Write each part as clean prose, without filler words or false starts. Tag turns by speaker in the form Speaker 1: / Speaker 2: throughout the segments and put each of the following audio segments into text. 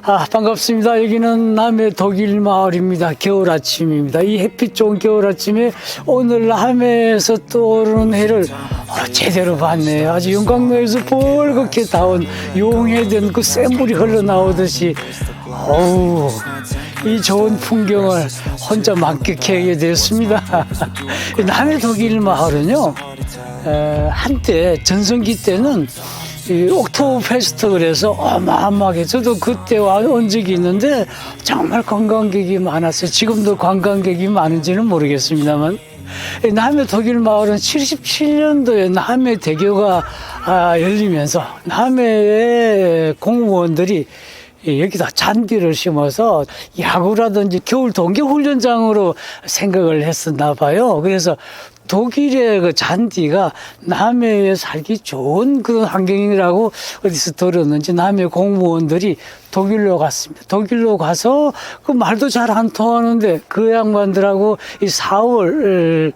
Speaker 1: 반갑습니다. 여기는 남해 독일 마을입니다. 겨울 아침입니다. 이 햇빛 좋은 겨울 아침에 오늘 남해에서 떠오르는 해를 제대로 봤네요. 아주 용광로에서 벌겋게 닿은 용해된 그 샘물이 흘러나오듯이 이 좋은 풍경을 혼자 만끽하게 됐습니다. 남해 독일 마을은요, 한때 전성기 때는 이 옥토버 페스트 그래서 어마어마하게 저도 그때 온 적이 있는데 정말 관광객이 많았어요. 지금도 관광객이 많은지는 모르겠습니다만 남해 독일 마을은 77년도에 남해 대교가 열리면서 남해의 공무원들이 여기다 잔디를 심어서 야구라든지 겨울 동계훈련장으로 생각을 했었나 봐요. 그래서 독일의 그 잔디가 남해에 살기 좋은 그 환경이라고 어디서 들었는지 남해 공무원들이 독일로 갔습니다. 독일로 가서 그 말도 잘 안 통하는데 그 양반들하고 이 사업을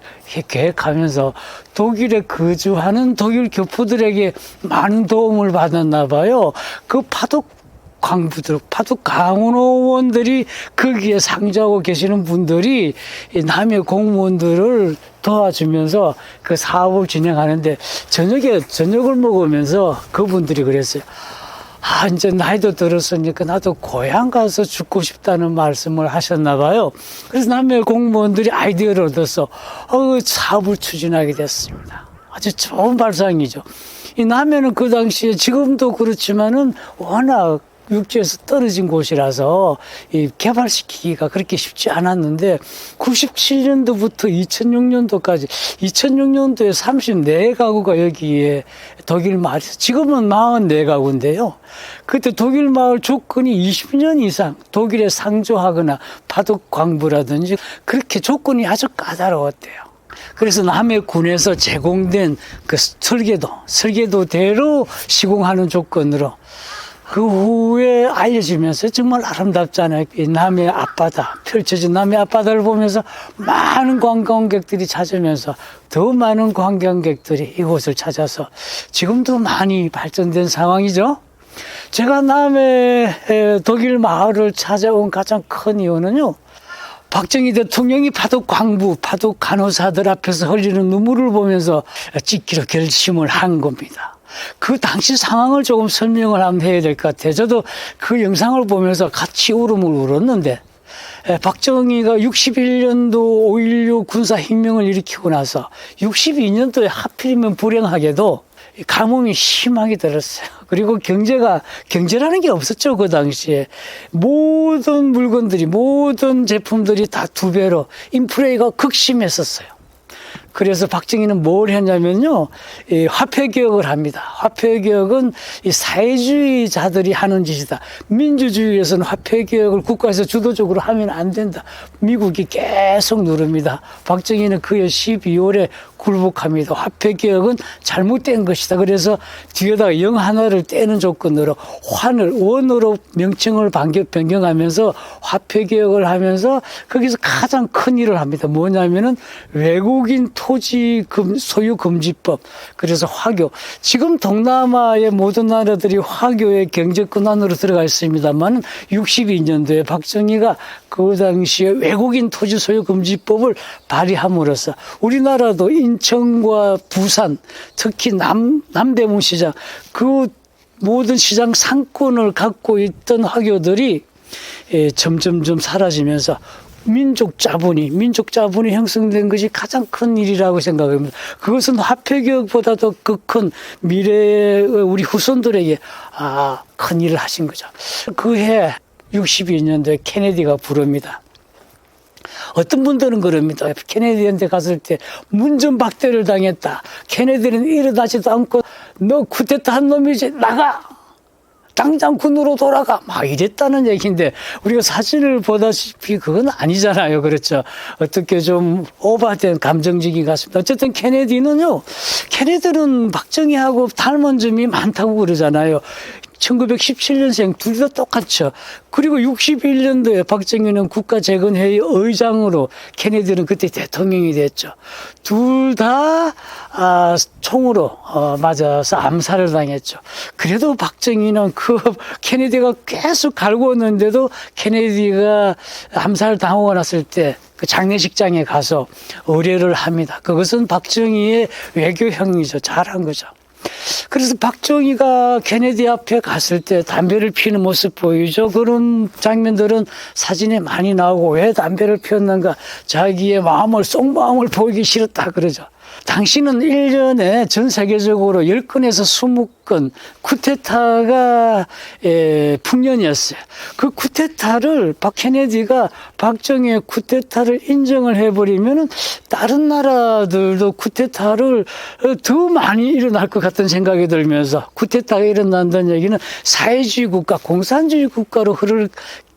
Speaker 1: 계획하면서 독일에 거주하는 독일 교포들에게 많은 도움을 받았나 봐요. 그 파독 광부들, 파독 강원원들이 거기에 상주하고 계시는 분들이 남해 공무원들을 도와주면서 그 사업을 진행하는데 저녁을 먹으면서 그분들이 그랬어요. 이제 나이도 들었으니까 나도 고향 가서 죽고 싶다는 말씀을 하셨나 봐요. 그래서 남해 공무원들이 아이디어를 얻어서 사업을 추진하게 됐습니다. 아주 좋은 발상이죠. 이 남해는 그 당시에 지금도 그렇지만은 워낙 육지에서 떨어진 곳이라서 이 개발시키기가 그렇게 쉽지 않았는데 97년도부터 2006년도까지 2006년도에 34가구가 여기에 독일 마을에서 지금은 44가구인데요. 그때 독일 마을 조건이 20년 이상 독일에 상주하거나 파독 광부라든지 그렇게 조건이 아주 까다로웠대요. 그래서 남해군에서 제공된 그 설계도대로 시공하는 조건으로 그 후에 알려지면서 정말 아름답잖아요. 이 남해 앞바다, 펼쳐진 남해 앞바다를 보면서 많은 관광객들이 찾으면서 더 많은 관광객들이 이곳을 찾아서 지금도 많이 발전된 상황이죠. 제가 남해 독일 마을을 찾아온 가장 큰 이유는요, 박정희 대통령이 파독 광부, 파독 간호사들 앞에서 흘리는 눈물을 보면서 찍기로 결심을 한 겁니다. 그 당시 상황을 조금 설명을 한번 해야 될 것 같아요. 저도 그 영상을 보면서 같이 울음을 울었는데, 박정희가 61년도 5.16 군사혁명을 일으키고 나서 62년도에 하필이면 불행하게도 가뭄이 심하게 들었어요. 그리고 경제라는 게 없었죠, 그 당시에. 모든 물건들이, 모든 제품들이 다 2배로 인플레이가 극심했었어요. 그래서 박정희는 뭘 했냐면요, 이 화폐개혁을 합니다. 화폐개혁은 이 사회주의자들이 하는 짓이다. 민주주의에서는 화폐개혁을 국가에서 주도적으로 하면 안 된다. 미국이 계속 누릅니다. 박정희는 그해 12월에 굴복합니다. 화폐개혁은 잘못된 것이다. 그래서 뒤에다가 영 하나를 떼는 조건으로 원으로 명칭을 변경하면서 화폐개혁을 하면서 거기서 가장 큰 일을 합니다. 뭐냐면은 외국인 토지 소유 금지법, 그래서 화교. 지금 동남아의 모든 나라들이 화교의 경제권 안으로 들어가 있습니다만 62년도에 박정희가 그 당시에 외국인 토지 소유 금지법을 발의함으로써 우리나라도 인천과 부산, 특히 남대문 시장, 그 모든 시장 상권을 갖고 있던 화교들이 점점점 사라지면서 민족 자본이 형성된 것이 가장 큰 일이라고 생각합니다. 그것은 화폐개혁보다도 그 큰 미래의 우리 후손들에게 큰 일을 하신 거죠. 그해 62년도에 케네디가 부릅니다. 어떤 분들은 그럽니다. 케네디한테 갔을 때 문전박대를 당했다. 케네디는 일어나지도 않고 너 쿠데타 한 놈이지, 나가! 당장 군으로 돌아가! 막 이랬다는 얘기인데, 우리가 사진을 보다시피 그건 아니잖아요. 그렇죠. 어떻게 좀 오버된 감정적인 것 같습니다. 어쨌든 케네디는 박정희하고 닮은 점이 많다고 그러잖아요. 1917년생 둘 다 똑같죠. 그리고 61년도에 박정희는 국가재건회의 의장으로, 케네디는 그때 대통령이 됐죠. 둘 다 총으로 맞아서 암살을 당했죠. 그래도 박정희는 케네디가 계속 갈구었는데도 케네디가 암살 당하고 났을 때 그 장례식장에 가서 의례를 합니다. 그것은 박정희의 외교형이죠. 잘한 거죠. 그래서 박정희가 케네디 앞에 갔을 때 담배를 피우는 모습 보이죠. 그런 장면들은 사진에 많이 나오고, 왜 담배를 피웠는가? 자기의 마음을, 속마음을 보이기 싫었다 그러죠. 당시는 1년에 전 세계적으로 10건에서 20건 쿠데타가 풍년이었어요. 그 쿠데타를 케네디가 박정희의 쿠데타를 인정을 해버리면은 다른 나라들도 쿠데타를 더 많이 일어날 것 같은 생각이 들면서, 쿠데타가 일어난다는 얘기는 사회주의 국가, 공산주의 국가로 흐를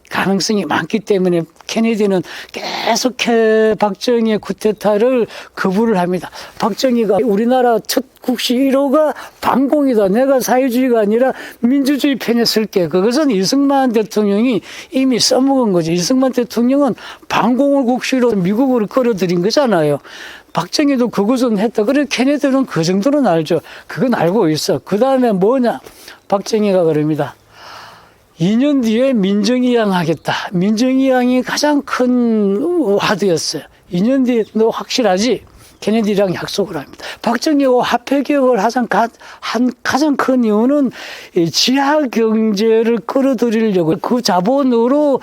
Speaker 1: 가능성이 많기 때문에 케네디는 계속 박정희의 쿠데타를 거부를 합니다. 박정희가 우리나라 첫 국시 1호가 반공이다. 내가 사회주의가 아니라 민주주의 편에 쓸게. 그것은 이승만 대통령이 이미 써먹은 거죠. 이승만 대통령은 반공을 국시로 미국으로 끌어들인 거잖아요. 박정희도 그것은 했다. 그래 케네디는 그 정도는 알죠. 그건 알고 있어. 그 다음에 뭐냐? 박정희가 그럽니다. 2년 뒤에 민정이양 하겠다. 민정이양이 가장 큰 화두였어요. 2년 뒤에 너 확실하지? 케네디랑 약속을 합니다. 박정희와 화폐개혁을 가장 큰 이유는 지하 경제를 끌어들이려고, 그 자본으로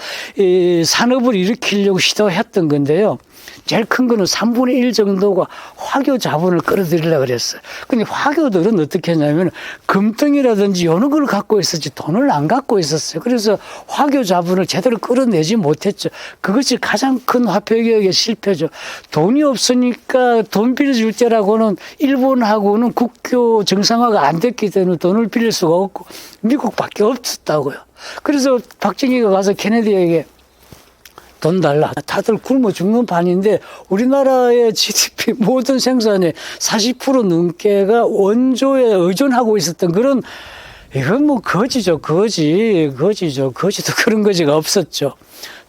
Speaker 1: 산업을 일으키려고 시도했던 건데요. 제일 큰 거는 3분의 1 정도가 화교 자본을 끌어들이려고 그랬어요. 근데 화교들은 어떻게 했냐면 금덩이라든지 이런 걸 갖고 있었지 돈을 안 갖고 있었어요. 그래서 화교 자본을 제대로 끌어내지 못했죠. 그것이 가장 큰 화폐개혁의 실패죠. 돈이 없으니까 돈 빌려줄 때라고는 일본하고는 국교 정상화가 안 됐기 때문에 돈을 빌릴 수가 없고 미국밖에 없었다고요. 그래서 박정희가 가서 케네디에게 돈 달라. 다들 굶어 죽는 판인데 우리나라의 GDP 모든 생산의 40% 넘게가 원조에 의존하고 있었던 그런, 이건 뭐 거지죠. 거지도 그런 거지가 없었죠.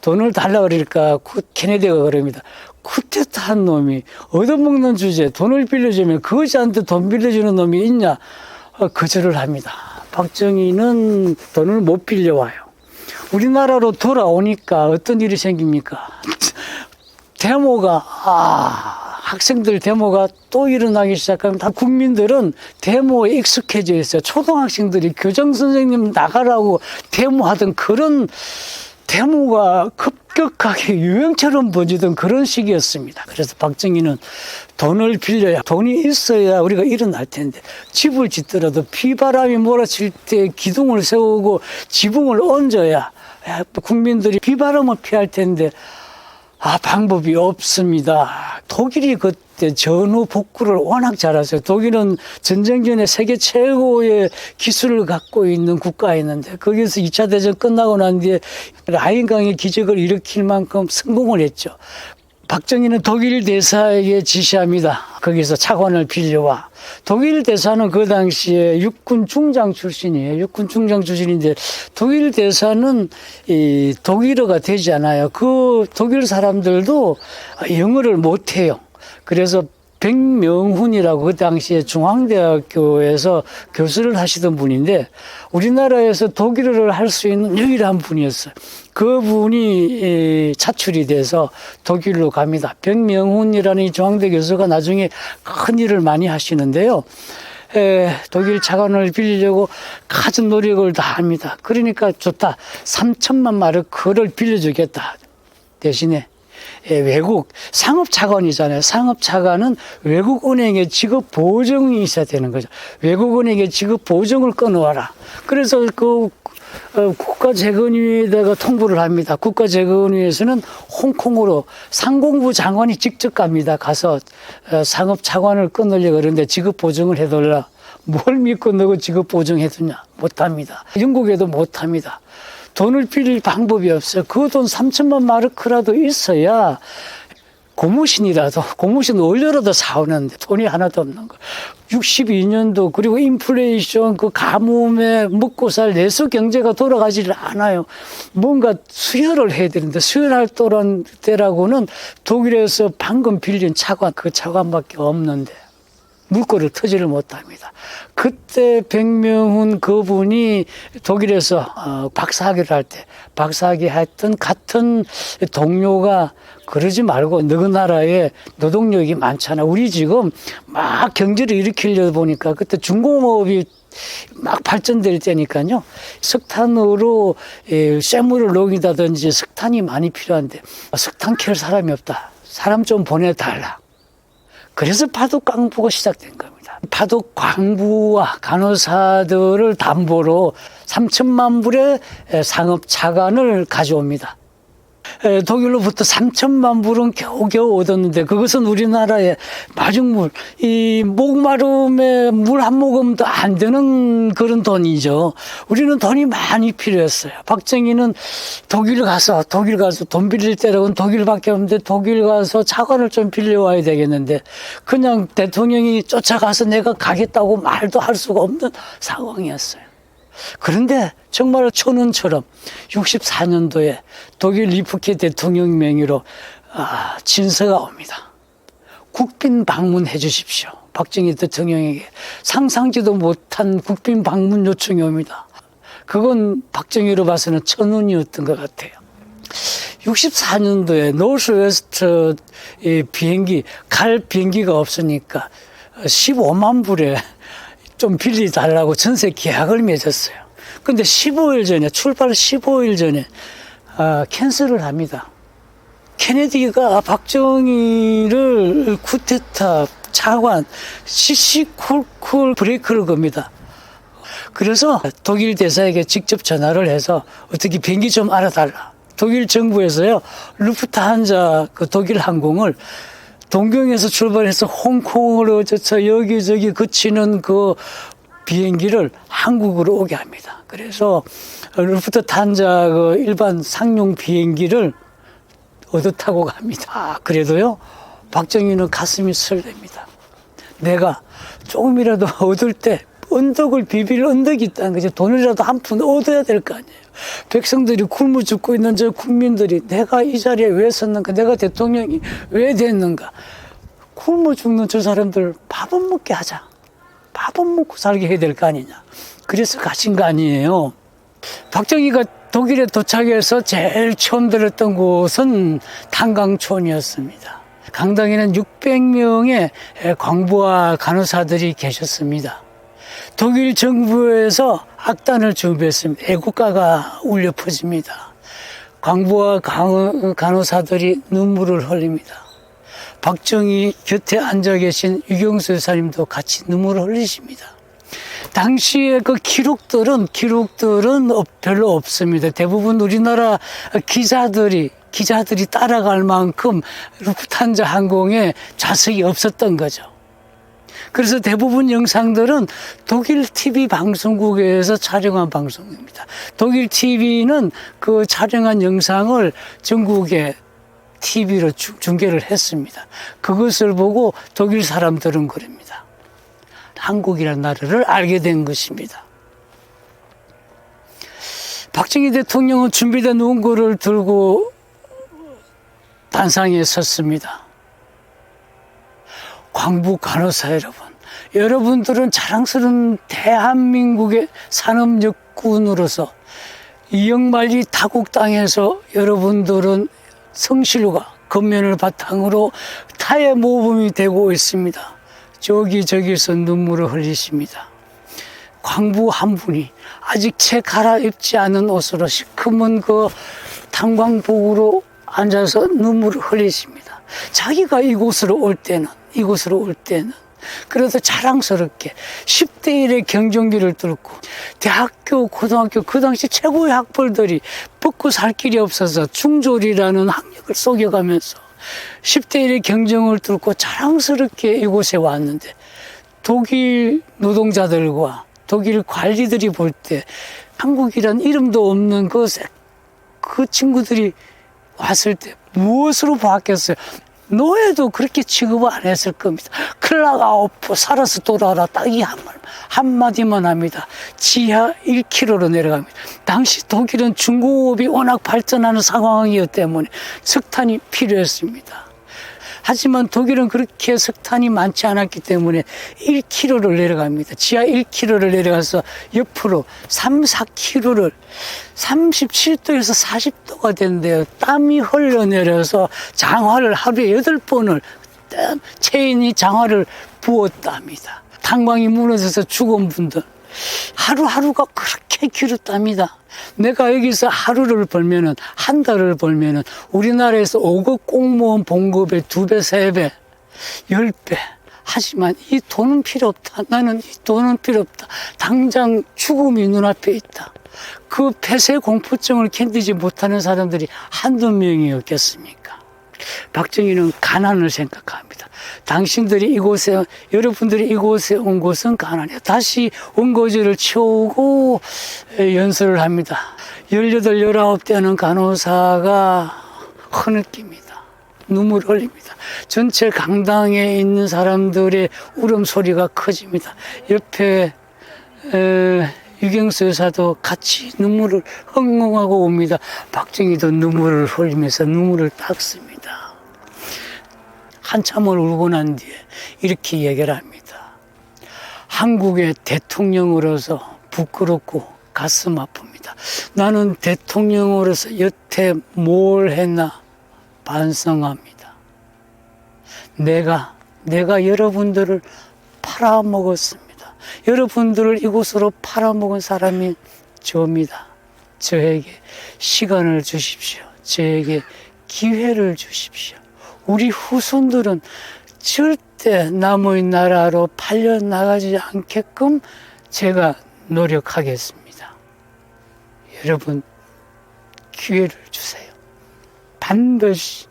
Speaker 1: 돈을 달라 그러니까 케네디가 그럽니다. 쿠데타 한 놈이 얻어먹는 주제에 돈을 빌려주면 거지한테 돈 빌려주는 놈이 있냐? 거절을 합니다. 박정희는 돈을 못 빌려와요. 우리나라로 돌아오니까 어떤 일이 생깁니까? 학생들 데모가 또 일어나기 시작하면 다 국민들은 데모에 익숙해져 있어요. 초등학생들이 교장선생님 나가라고 데모하던 그런 데모가 급격하게 유행처럼 번지던 그런 시기였습니다. 그래서 박정희는 돈을 빌려야, 돈이 있어야 우리가 일어날 텐데, 집을 짓더라도 비바람이 몰아칠 때 기둥을 세우고 지붕을 얹어야 국민들이 비바람을 피할 텐데 방법이 없습니다. 독일이 그때 전후 복구를 워낙 잘하세요. 독일은 전쟁 전에 세계 최고의 기술을 갖고 있는 국가였는데 거기서 2차 대전 끝나고 난 뒤에 라인강의 기적을 일으킬 만큼 성공을 했죠. 박정희는 독일 대사에게 지시합니다. 거기서 차관을 빌려와. 독일 대사는 그 당시에 육군 중장 출신이에요. 육군 중장 출신인데 독일 대사는 독일어가 되지 않아요. 그 독일 사람들도 영어를 못해요. 그래서 백명훈이라고 그 당시에 중앙대학교에서 교수를 하시던 분인데 우리나라에서 독일어를 할 수 있는 유일한 분이었어요. 그분이 차출이 돼서 독일로 갑니다. 백명훈이라는 이 중앙대 교수가 나중에 큰 일을 많이 하시는데요. 독일 차관을 빌리려고 가진 노력을 다 합니다. 그러니까 좋다. 3천만 마르크를 빌려주겠다. 대신에 외국 상업차관이잖아요. 상업차관은 외국은행에 지급 보증이 있어야 되는 거죠. 외국은행에 지급 보증을 끊어와라. 그래서 그 국가재건위에다가 통보를 합니다. 국가재건위에서는 홍콩으로 상공부 장관이 직접 갑니다. 가서 상업차관을 끊으려고 그러는데 지급 보증을 해달라. 뭘 믿고 너가 지급 보증해두냐? 못합니다. 영국에도 못합니다. 돈을 빌릴 방법이 없어요. 그 돈 3천만 마르크라도 있어야 고무신 올려라도 사오는데 돈이 하나도 없는 거. 62년도 그리고 인플레이션 그 가뭄에 먹고 살 내수 경제가 돌아가지를 않아요. 뭔가 수혈을 해야 되는데 수혈할 때라고는 독일에서 방금 빌린 차관 그 차관밖에 없는데 물꼬를 터지를 못합니다. 그때 백명훈 그분이 독일에서 박사학위를 할 때 박사학위 했던 같은 동료가 그러지 말고 너희 나라에 노동력이 많잖아. 우리 지금 막 경제를 일으키려다 보니까 그때 중공업이 막 발전될 때니까요. 석탄으로 쇠물을 녹이다든지 석탄이 많이 필요한데 석탄 캘 사람이 없다. 사람 좀 보내달라. 그래서 파독 광부가 시작된 겁니다. 파독 광부와 간호사들을 담보로 3천만 불의 상업 차관을 가져옵니다. 독일로부터 3천만 불은 겨우겨우 얻었는데 그것은 우리나라의 마중물, 이 목마름에 물 한 모금도 안 되는 그런 돈이죠. 우리는 돈이 많이 필요했어요. 박정희는 독일 가서 돈 빌릴 때라고는 독일밖에 없는데 독일 가서 차관을 좀 빌려와야 되겠는데 그냥 대통령이 쫓아가서 내가 가겠다고 말도 할 수가 없는 상황이었어요. 그런데 정말 천운처럼 64년도에 독일 리프케 대통령 명의로 진서가 옵니다. 국빈 방문해 주십시오. 박정희 대통령에게 상상지도 못한 국빈 방문 요청이 옵니다. 그건 박정희로 봐서는 천운이었던 것 같아요. 64년도에 노스웨스트 비행기 갈 비행기가 없으니까 15만 불에 좀 빌려달라고 전세 계약을 맺었어요. 근데 15일 전에, 출발 15일 전에, 캔슬을 합니다. 케네디가 박정희를 쿠데타 차관, 시시콜콜 브레이크를 겁니다. 그래서 독일 대사에게 직접 전화를 해서 어떻게 비행기 좀 알아달라. 독일 정부에서요, 루프트한자 그 독일 항공을 동경에서 출발해서 홍콩으로 저 여기저기 그치는 그 비행기를 한국으로 오게 합니다. 그래서 루프트한자 그 일반 상용 비행기를 얻어 타고 갑니다. 그래도요, 박정희는 가슴이 설렙니다. 내가 조금이라도 얻을 때 언덕을 비빌 언덕이 있다는 거지. 돈이라도 한 푼 얻어야 될 거 아니에요. 백성들이 굶어 죽고 있는 저 국민들이 내가 이 자리에 왜 섰는가, 내가 대통령이 왜 됐는가. 굶어 죽는 저 사람들 밥은 먹게 하자. 밥은 먹고 살게 해야 될 거 아니냐. 그래서 가신 거 아니에요. 박정희가 독일에 도착해서 제일 처음 들었던 곳은 탄광촌이었습니다. 강당에는 600명의 광부와 간호사들이 계셨습니다. 독일 정부에서 악단을 준비했습니다. 애국가가 울려 퍼집니다. 광부와 간호사들이 눈물을 흘립니다. 박정희 곁에 앉아 계신 유경수 여사님도 같이 눈물을 흘리십니다. 당시에 그 기록들은 별로 없습니다. 대부분 우리나라 기자들이 따라갈 만큼 루프트한자 항공에 좌석이 없었던 거죠. 그래서 대부분 영상들은 독일 TV 방송국에서 촬영한 방송입니다. 독일 TV는 그 촬영한 영상을 전국의 TV로 중계를 했습니다. 그것을 보고 독일 사람들은 그럽니다. 한국이라는 나라를 알게 된 것입니다. 박정희 대통령은 준비된 원고를 들고 단상에 섰습니다. 광부 간호사 여러분들은 자랑스러운 대한민국의 산업력군으로서 이영만리 타국 땅에서 여러분들은 성실과 근면을 바탕으로 타의 모범이 되고 있습니다. 저기서 눈물을 흘리십니다. 광부 한 분이 아직 채 갈아입지 않은 옷으로 시커먼 그 탄광복으로 앉아서 눈물을 흘리십니다. 자기가 이곳으로 올 때는 그래도 자랑스럽게 10대 1의 경정기를 뚫고 대학교, 고등학교 그 당시 최고의 학벌들이 먹고 살 길이 없어서 중졸이라는 학력을 속여가면서 10대 1의 경정을 뚫고 자랑스럽게 이곳에 왔는데 독일 노동자들과 독일 관리들이 볼 때 한국이란 이름도 없는 그 친구들이 왔을 때 무엇으로 봤겠어요? 노예도 그렇게 취급을 안 했을 겁니다. 클라가 오프 살아서 돌아와라. 딱 이 한마디만 합니다. 지하 1km로 내려갑니다. 당시 독일은 중공업이 워낙 발전하는 상황이었기 때문에 석탄이 필요했습니다. 하지만 독일은 그렇게 석탄이 많지 않았기 때문에 1km를 내려갑니다. 지하 1km를 내려가서 옆으로 3, 4km를 37도에서 40도가 된대요. 땀이 흘러내려서 장화를 하루에 8번을 체인이 장화를 부었답니다. 탄광이 무너져서 죽은 분들 하루하루가 그렇게 길었답니다. 내가 여기서 하루를 벌면은, 한 달을 벌면은 우리나라에서 5급 공무원 봉급의 2배, 3배, 10배. 하지만 이 돈은 필요 없다. 나는 이 돈은 필요 없다. 당장 죽음이 눈앞에 있다. 그 폐쇄 공포증을 견디지 못하는 사람들이 한두 명이었겠습니까? 박정희는 가난을 생각합니다. 당신들이 이곳에, 여러분들이 이곳에 온 곳은 가난이야. 다시 원고지를 채우고 연설을 합니다. 18, 19대는 간호사가 흐느낍니다. 눈물을 흘립니다. 전체 강당에 있는 사람들의 울음소리가 커집니다. 옆에 유경수 여사도 같이 눈물을 헝헝하고 옵니다. 박정희도 눈물을 흘리면서 눈물을 닦습니다. 한참을 울고 난 뒤에 이렇게 얘기를 합니다. 한국의 대통령으로서 부끄럽고 가슴 아픕니다. 나는 대통령으로서 여태 뭘 했나 반성합니다. 내가 여러분들을 팔아먹었습니다. 여러분들을 이곳으로 팔아먹은 사람이 저입니다. 저에게 시간을 주십시오. 저에게 기회를 주십시오. 우리 후손들은 절대 남의 나라로 팔려나가지 않게끔 제가 노력하겠습니다. 여러분, 기회를 주세요. 반드시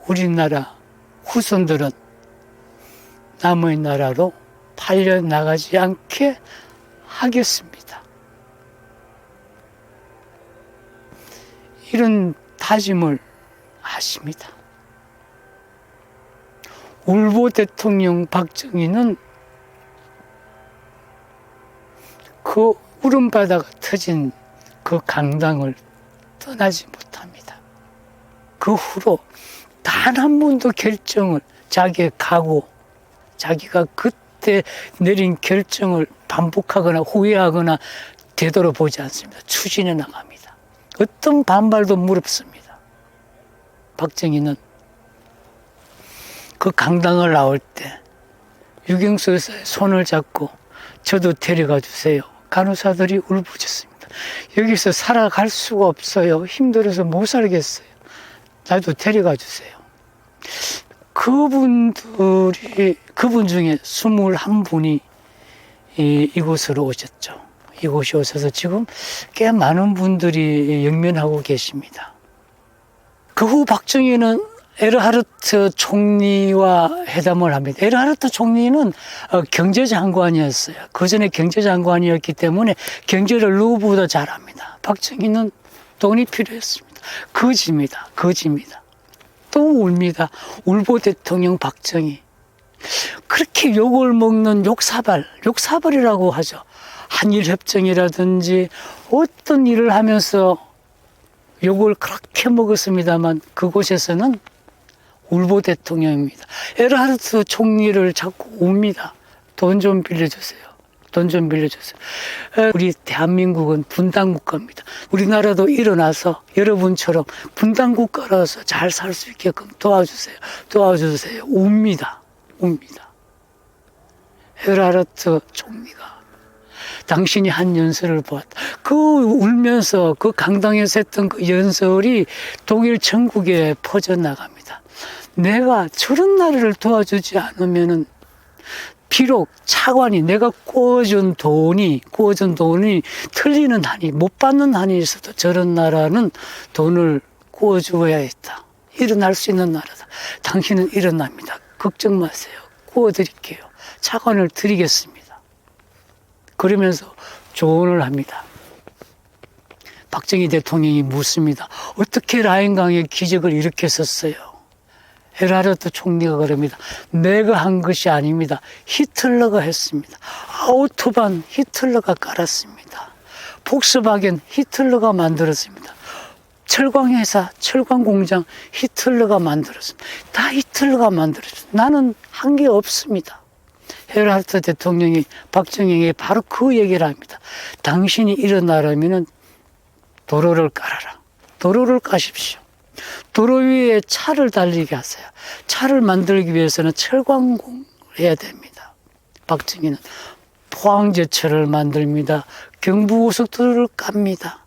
Speaker 1: 우리나라 후손들은 남의 나라로 팔려나가지 않게 하겠습니다. 이런 다짐을 하십니다. 울보 대통령 박정희는 그 울음바다가 터진 그 강당을 떠나지 못합니다. 그 후로 단 한 번도 결정을, 자기의 각오, 자기가 그때 내린 결정을 반복하거나 후회하거나 되돌아보지 않습니다. 추진해 나갑니다. 어떤 반발도 무릅습니다. 박정희는 그 강당을 나올 때 유경수 여사의 손을 잡고 저도 데려가 주세요. 간호사들이 울부짖습니다. 여기서 살아갈 수가 없어요. 힘들어서 못 살겠어요. 나도 데려가 주세요. 그분 중에 21분이 이곳으로 오셨죠. 이곳이 오셔서 지금 꽤 많은 분들이 영면하고 계십니다. 그 후 박정희는 에르하르트 총리와 회담을 합니다. 에르하르트 총리는 경제장관이었어요. 그 전에 경제장관이었기 때문에 경제를 누구보다 잘합니다. 박정희는 돈이 필요했습니다. 거지입니다. 또 울니다. 울보 대통령 박정희. 그렇게 욕을 먹는 욕사발이라고 하죠. 한일협정이라든지 어떤 일을 하면서 욕을 그렇게 먹었습니다만 그곳에서는 울보 대통령입니다. 에르하르트 총리를 자꾸 옵니다. 돈 좀 빌려주세요. 우리 대한민국은 분단국가입니다. 우리나라도 일어나서 여러분처럼 분단국가라서 잘 살 수 있게끔 도와주세요. 웁니다. 에르하르트 총리가 당신이 한 연설을 보았다. 그 울면서 그 강당에서 했던 그 연설이 독일 전국에 퍼져나갑니다. 내가 저런 나라를 도와주지 않으면은 비록 차관이 내가 구워준 돈이 틀리는 한이, 못 받는 한이 있어도 저런 나라는 돈을 구워주어야 했다. 일어날 수 있는 나라다. 당신은 일어납니다. 걱정 마세요. 구워드릴게요. 차관을 드리겠습니다. 그러면서 조언을 합니다. 박정희 대통령이 묻습니다. 어떻게 라인강의 기적을 일으켰었어요? 에르하르트 총리가 그럽니다. 내가 한 것이 아닙니다. 히틀러가 했습니다. 아우토반 히틀러가 깔았습니다. 폭스바겐 히틀러가 만들었습니다. 철광회사, 철광공장 히틀러가 만들었습니다. 다 히틀러가 만들었습니다. 나는 한 게 없습니다. 에르하르트 대통령이 박정희에게 바로 그 얘기를 합니다. 당신이 일어나려면 도로를 깔아라. 도로를 까십시오. 도로 위에 차를 달리게 하세요. 차를 만들기 위해서는 철광공을 해야 됩니다. 박정희는 포항제철을 만듭니다. 경부고속도로를 깝니다.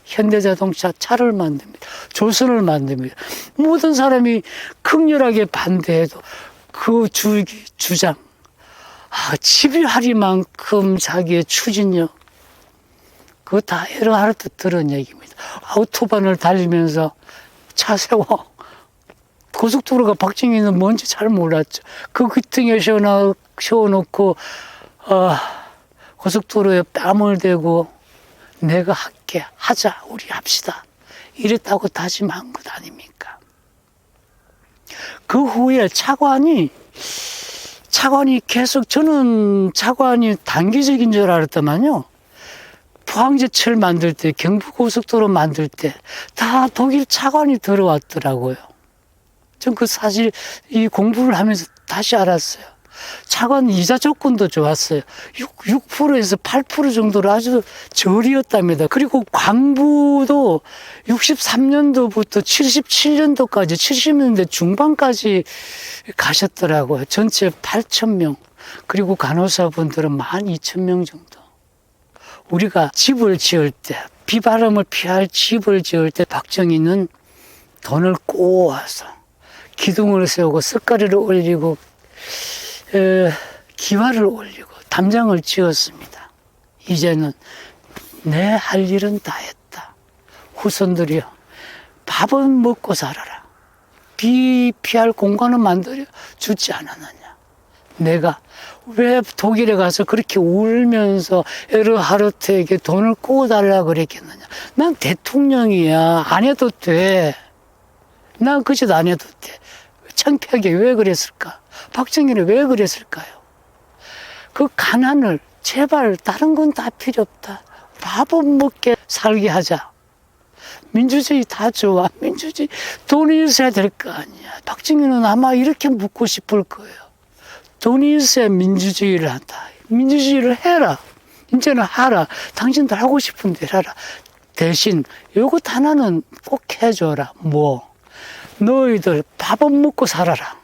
Speaker 1: 현대자동차 차를 만듭니다. 조선을 만듭니다. 모든 사람이 극렬하게 반대해도 그 주장, 집요하리만큼 자기의 추진력, 그거 다 에르하르트 들은 얘기입니다. 아우토반을 달리면서 차 세워. 고속도로가 박정희는 뭔지 잘 몰랐죠. 그 귀퉁이에 세워놓고 고속도로에 뺨을 대고 내가 할게, 하자, 우리 합시다. 이랬다고 다짐한 것 아닙니까? 그 후에 차관이 계속, 저는 차관이 단기적인 줄 알았더만요. 포항제철 만들 때, 경부고속도로 만들 때 다 독일 차관이 들어왔더라고요. 전 그 사실 이 공부를 하면서 다시 알았어요. 차관 이자 조건도 좋았어요. 6%에서 8% 정도로 아주 저리였답니다. 그리고 광부도 63년도부터 77년도까지, 70년대 중반까지 가셨더라고요. 전체 8,000명. 그리고 간호사분들은 12,000명 정도. 우리가 집을 지을 때, 비바람을 피할 집을 지을 때 박정희는 돈을 꼬아서 기둥을 세우고 석가리를 올리고 기와를 올리고 담장을 지었습니다. 이제는 내 할 일은 다 했다. 후손들이여, 밥은 먹고 살아라. 비 피할 공간은 만들어 주지 않았느냐. 내가 왜 독일에 가서 그렇게 울면서 에르하르트에게 돈을 꼬달라고 그랬겠느냐. 난 대통령이야. 안 해도 돼. 난 그 짓 안 해도 돼. 창피하게 왜 그랬을까? 박정희는 왜 그랬을까요? 그 가난을 제발 다른 건 다 필요 없다. 밥은 먹게 살게 하자. 민주주의 다 좋아. 민주주의 돈이 있어야 될 거 아니야. 박정희는 아마 이렇게 묻고 싶을 거예요. 돈이 있어야 민주주의를 한다. 민주주의를 해라. 이제는 하라. 당신들 하고 싶은 대로 하라. 대신 요것 하나는 꼭 해줘라. 뭐? 너희들 밥은 먹고 살아라.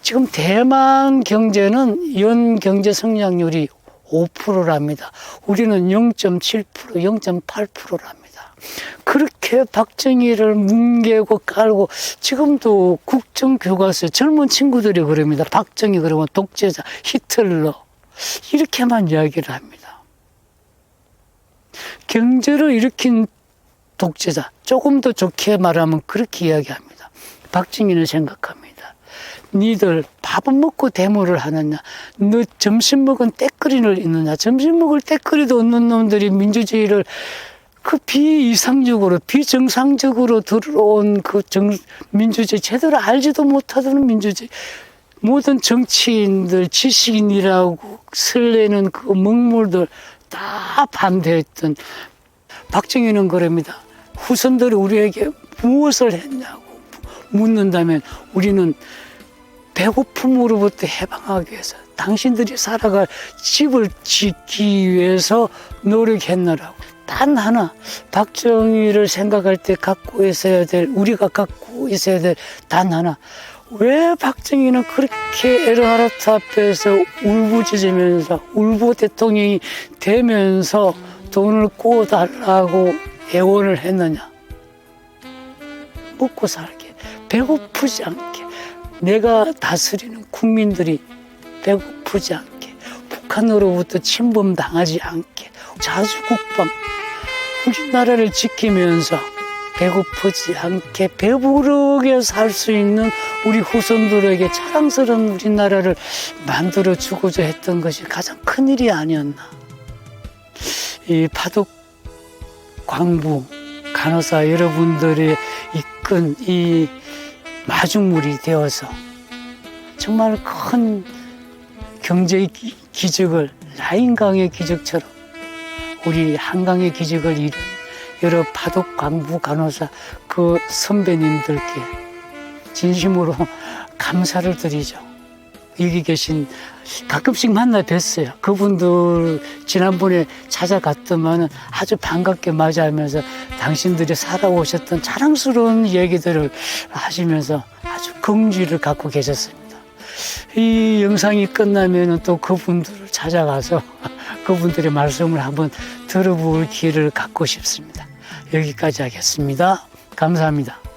Speaker 1: 지금 대만 경제는 연 경제 성장률이 5%랍니다. 우리는 0.7%, 0.8%랍니다. 그렇게 박정희를 뭉개고 깔고 지금도 국정교과서에 젊은 친구들이 그럽니다. 박정희 그러면 독재자, 히틀러 이렇게만 이야기를 합니다. 경제를 일으킨 독재자, 조금 더 좋게 말하면 그렇게 이야기합니다. 박정희는 생각합니다. 니들 밥은 먹고 데모를 하느냐, 너 점심 먹은 때거리를 있느냐. 점심 먹을 때거리도 없는 놈들이 민주주의를 그 비이상적으로 비정상적으로 들어온 그 민주주의 제대로 알지도 못하던 민주주의, 모든 정치인들 지식인이라고 설레는 그 먹물들 다 반대했던 박정희는 그럽니다. 후손들이 우리에게 무엇을 했냐고 묻는다면 우리는 배고픔으로부터 해방하기 위해서, 당신들이 살아갈 집을 짓기 위해서 노력했느라고. 단 하나, 박정희를 생각할 때 갖고 있어야 될, 우리가 갖고 있어야 될 단 하나. 왜 박정희는 그렇게 에르하르트 앞에서 울부짖으면서 울보 대통령이 되면서 돈을 꼬달라고 애원을 했느냐. 먹고 살게, 배고프지 않게, 내가 다스리는 국민들이 배고프지 않게, 북한으로부터 침범당하지 않게, 자주국방, 우리나라를 지키면서 배고프지 않게 배부르게 살 수 있는 우리 후손들에게 자랑스러운 우리나라를 만들어주고자 했던 것이 가장 큰 일이 아니었나. 이 파독 광부 간호사 여러분들이 이끈 이 마중물이 되어서 정말 큰 경제의 기적을 라인강의 기적처럼 우리 한강의 기적을 이룬 여러 바둑 광부 간호사 그 선배님들께 진심으로 감사를 드리죠. 여기 계신 가끔씩 만나 뵀어요. 그분들 지난번에 찾아갔더만 아주 반갑게 맞이하면서 당신들이 살아오셨던 자랑스러운 얘기들을 하시면서 아주 긍지를 갖고 계셨습니다. 이 영상이 끝나면 또 그분들을 찾아가서 그분들의 말씀을 한번 들어볼 기회를 갖고 싶습니다. 여기까지 하겠습니다. 감사합니다.